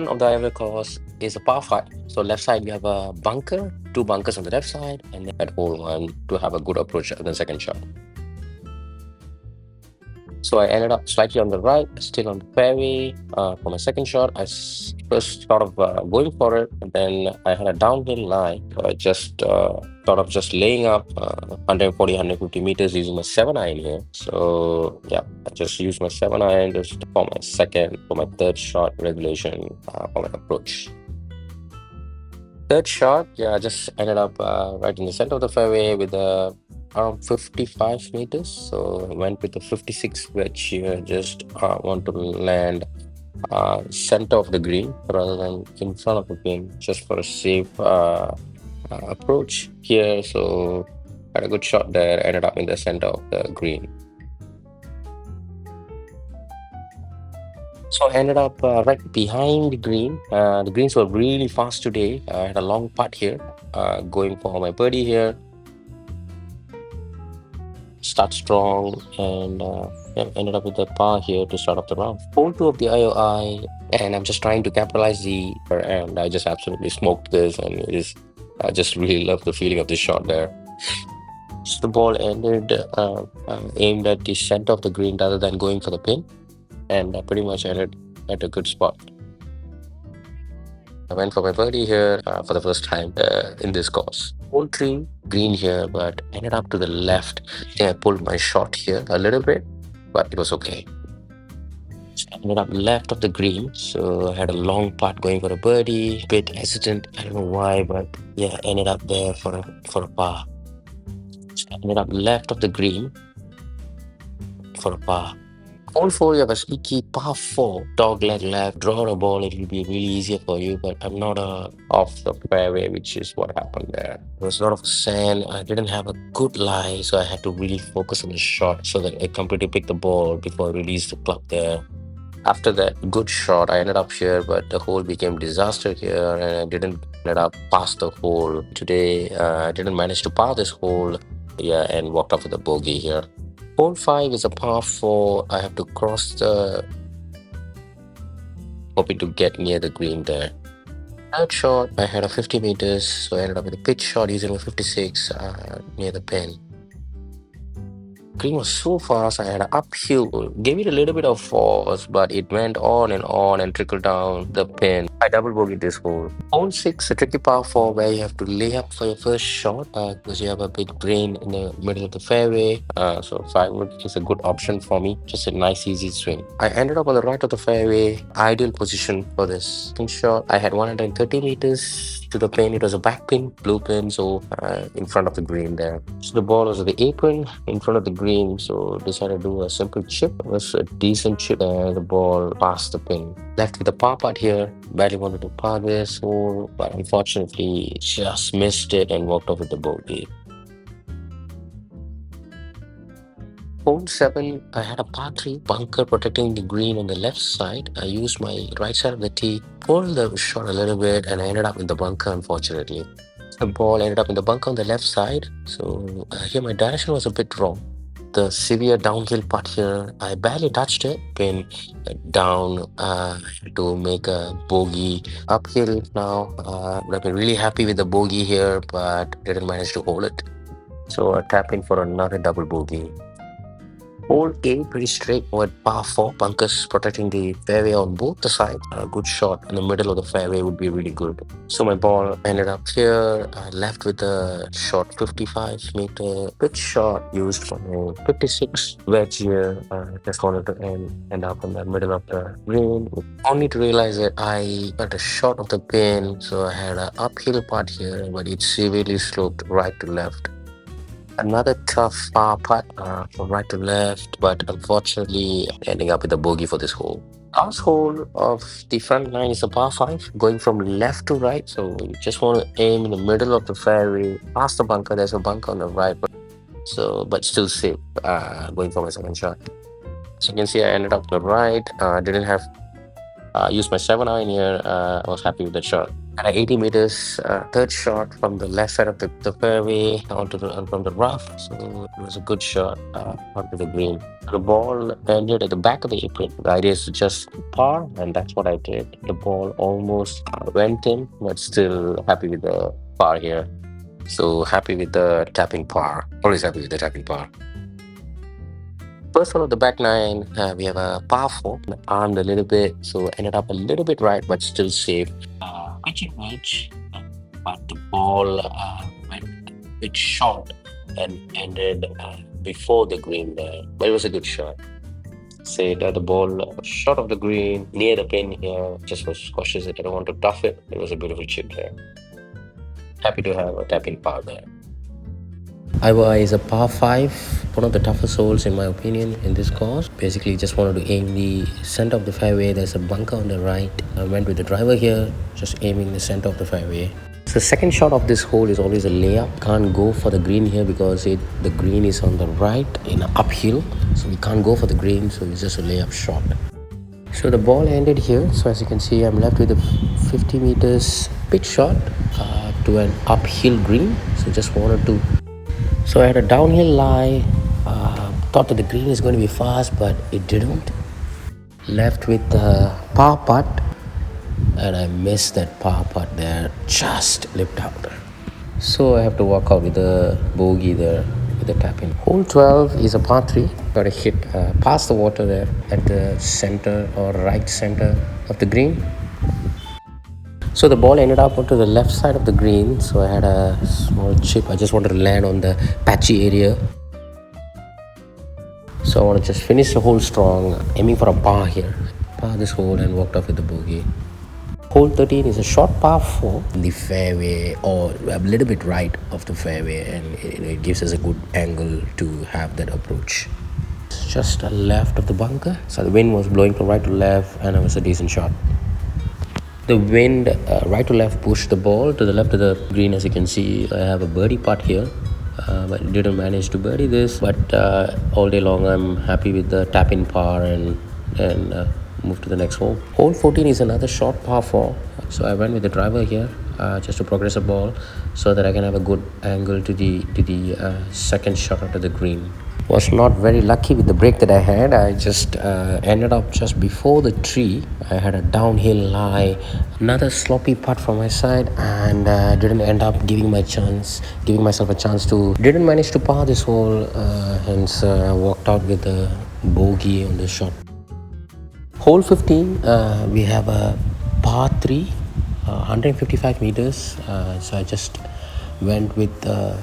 front of the IOI course is a par 5. So left side we have a bunker, two bunkers on the left side, and then at hole one to have a good approach at the second shot. So I ended up slightly on the right, still on the fairway. For my second shot, first thought of going for it, and then I had a downhill lie. So I just thought of just laying up 140, 150 meters using my 7-iron here. So yeah, I just used my 7-iron just for my third shot regulation for my approach. Third shot, yeah, I just ended up right in the center of the fairway with around 55 meters. So I went with the 56 wedge here. Just want to land center of the green rather than in front of the pin, just for a safe approach here. So had a good shot there. Ended up in the center of the green. So I ended up right behind the green. The greens were really fast today. I had a long putt here, going for my birdie here. Start strong and ended up with a par here to start off the round. Hole 2 of the IOI, and I'm just trying to capitalize and I just absolutely smoked this, and I just really love the feeling of this shot there. So the ball ended aimed at the center of the green rather than going for the pin, and pretty much ended at a good spot. I went for my birdie here for the first time in this course. Hole 3, green here, but ended up to the left. I think I pulled my shot here a little bit, but it was okay. So I ended up left of the green, so I had a long putt going for a birdie. Bit hesitant, I don't know why, but yeah, ended up there for a par. So I ended up left of the green for a par. Hole 4, you have a sneaky par 4, dog leg left, draw a ball, it will be really easier for you, but I'm not off the fairway, which is what happened there. There was a lot of sand, I didn't have a good lie, so I had to really focus on the shot so that I completely picked the ball before I released the club there. After that good shot, I ended up here, but the hole became disaster here, and I didn't end up past the hole. Today, I didn't manage to par this hole, yeah, and walked off with a bogey here. Hole 5 is a par 4. I have to cross hoping to get near the green there. Third shot, I had a 50 meters, so I ended up with a pitch shot using a 56 near the pin. Green was so fast, I had an uphill. Gave it a little bit of force, but it went on and trickled down the pin. I double bogeyed this hole. Hole 6, a tricky par 4 where you have to lay up for your first shot because you have a big green in the middle of the fairway. So 5 wood is a good option for me. Just a nice, easy swing. I ended up on the right of the fairway. Ideal position for this pin shot. I had 130 meters to the pin. It was a back pin, blue pin, so in front of the green there. So the ball was at the apron in front of the green, so decided to do a simple chip. It was a decent chip, and the ball passed the pin. Left with a par putt here. Badly wanted to par this hole, but unfortunately just missed it and walked off with the bogey. Hole 7, I had a par 3 bunker protecting the green on the left side. I used my right side of the tee, pulled the shot a little bit, and I ended up in the bunker, unfortunately. The ball ended up in the bunker on the left side, so here my direction was a bit wrong. The severe downhill putt here, I barely touched it, pin down to make a bogey. Uphill now, I've been really happy with the bogey here, but didn't manage to hold it. So I tap in for another double bogey. Hole 8, pretty straightforward par 4, bunkers protecting the fairway on both the sides. A good shot in the middle of the fairway would be really good. So my ball ended up here. I left with a short 55 meter pitch shot used for my 56 wedge here. Just wanted to end up in the middle of the green. Only to realize that I got a shot of the pin, so I had an uphill putt here, but it severely sloped right to left. Another tough par putt from right to left, but unfortunately ending up with a bogey for this hole. Last hole of the front line is a par 5, going from left to right. So you just want to aim in the middle of the fairway, past the bunker. There's a bunker on the right, but still safe. Going for my second shot. So you can see I ended up on the right. Didn't have Used my 7 iron here. I was happy with that shot. At 80 meters, third shot from the left side of the fairway from the rough. So it was a good shot onto the green. The ball ended at the back of the apron. The idea is to just par, and that's what I did. The ball almost went in, but still happy with the par here. So happy with the tapping par. Always happy with the tapping par. First one of the back nine, we have a par four, armed a little bit, so ended up a little bit right, but still safe. Pitching wedge, but the ball went a bit short and ended before the green there. But it was a good shot. Say that the ball short of the green near the pin here. Just was cautious that I don't want to duff it. It was a beautiful chip there. Happy to have a tapping par there. IOI is a par 5, one of the toughest holes in my opinion in this course. Basically just wanted to aim the center of the fairway. There's a bunker on the right. I went with the driver here, just aiming the center of the fairway. So second shot of this hole is always a layup. Can't go for the green here because the green is on the right in an uphill. So we can't go for the green, so it's just a layup shot. So the ball ended here. So as you can see, I'm left with a 50 meters pitch shot to an uphill green. So just wanted to. So I had a downhill lie. Thought that the green is going to be fast, but it didn't. Left with the par putt, and I missed that par putt there. Just lipped out. So I have to walk out with the bogey there with the tap in. Hole 12 is a par 3. Got a hit past the water there at the center or right center of the green. So the ball ended up onto the left side of the green. So I had a small chip. I just wanted to land on the patchy area. So I want to just finish the hole strong, aiming for a par here. Par this hole and walked off with the bogey. Hole 13 is a short par 4 in the fairway or a little bit right of the fairway, and it gives us a good angle to have that approach. Just left of the bunker. So the wind was blowing from right to left, and it was a decent shot. The wind right to left pushed the ball to the left of the green. As you can see, I have a birdie putt here, but didn't manage to birdie this. But all day long, I'm happy with the tap-in par and move to the next hole. Hole 14 is another short par 4. So I went with the driver here just to progress the ball so that I can have a good angle to the second shot onto the green. Was not very lucky with the break that I had. I just ended up just before the tree. I had a downhill lie, another sloppy putt from my side, and didn't end up giving myself a chance to. Didn't manage to par this hole, hence walked out with a bogey on this shot. Hole 15, we have a par 3, 155 meters. So I just went with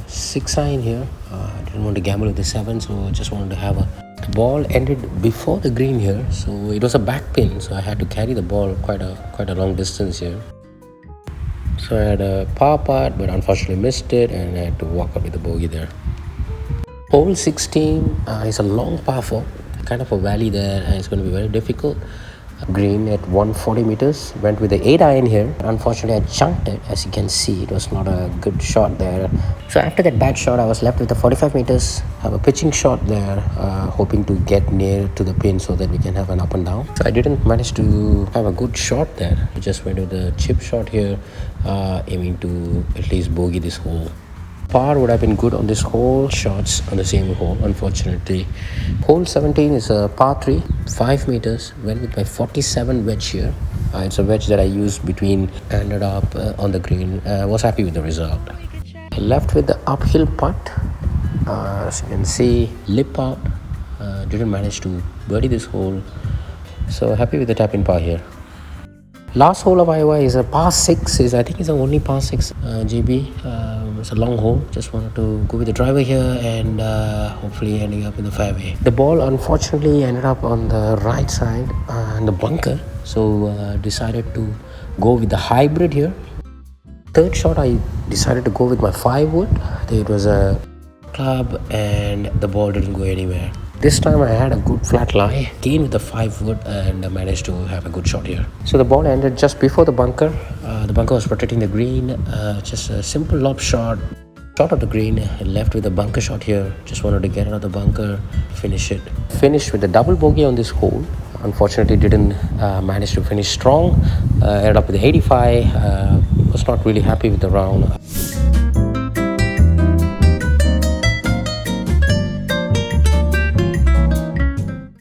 6 iron here. I didn't want to gamble with the 7, so I just wanted to have the ball ended before the green here, so it was a back pin, so I had to carry the ball quite a long distance here. So I had a par putt, but unfortunately missed it, and I had to walk up with the bogey there. Hole 16 is a long par 4, kind of a valley there, and it's going to be very difficult. Green at 140 meters. Went with the 8 iron here. Unfortunately, I chunked it. As you can see, it was not a good shot there. So after that bad shot, I was left with the 45 meters. Have a pitching shot there, hoping to get near to the pin so that we can have an up and down. So I didn't manage to have a good shot there. I just went with the chip shot here, aiming to at least bogey this hole. Par would have been good on this hole, shots on the same hole, unfortunately. Hole 17 is a par 3, 5 meters. Went with my 47 wedge here. It's a wedge that I used ended up on the green. Was happy with the result. Left with the uphill putt. As you can see, lip out. Didn't manage to birdie this hole. So happy with the tap-in par here. Last hole of IOI is a par 6. I think it's the only par 6 GB. It's a long hole. Just wanted to go with the driver here and hopefully ending up in the fairway. The ball unfortunately ended up on the right side in the bunker. So decided to go with the hybrid here. Third shot, I decided to go with my 5 wood. It was a club and the ball didn't go anywhere. This time I had a good flat lie, again with the 5 wood, and I managed to have a good shot here. So the ball ended just before the bunker. The bunker was protecting the green. Just a simple lob shot of the green, and left with a bunker shot here. Just wanted to get out of the bunker, finish it. Finished with a double bogey on this hole. Unfortunately, didn't manage to finish strong. Ended up with 85. Was not really happy with the round.